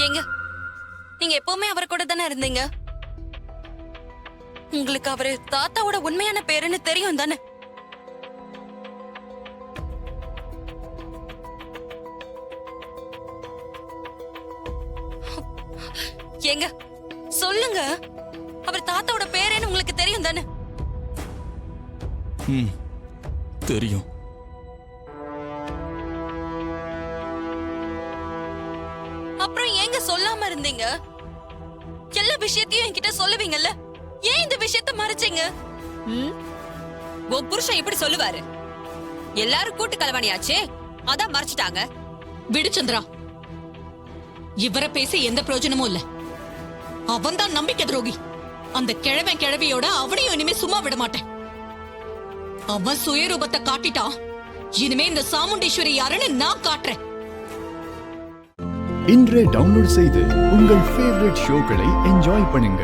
ஏங்க, நீங்க எப்பவுமே அவர் கூட தானே இருந்தீங்க. உங்களுக்கு அவரு தாத்தாவோட உண்மையான பேருன்னு தெரியும் தானே? ஏங்க சொல்லுங்க, அவர் தாத்தாவோட பேருன்னு உங்களுக்கு தெரியும் தானே? தெரியும். அப்புறம் ஏங்க சொல்லாம இருந்தீங்க? எல்லா விஷயத்தையும் என்கிட்ட சொல்லுவீங்கல்ல, ஏன் இந்த விஷயத்த மறைச்சீங்க? உன் புருஷன் இப்படி சொல்லுவாரு. எல்லாரும் கூட்டு கலவாணியாச்சே, அதான் மறைச்சிட்டாங்க. விடு சந்திரா, இவரை பேசி எந்த பிரயோஜனமும் இல்ல. அவன் தான் நம்பிக்கை துரோகி. அந்த கிழவன் கிழவியோட அவனையும் இனிமே சும்மா விட மாட்டேன். அவன் சுயரூபத்தை காட்டிட்டான். இனிமே இந்த சாமுண்டீஸ்வரி யாருன்னு நான் காட்டுறேன். இன்றே டவுன்லோட் செய்து உங்கள் ஃபேவரட் ஷோக்களை என்ஜாய் பண்ணுங்க.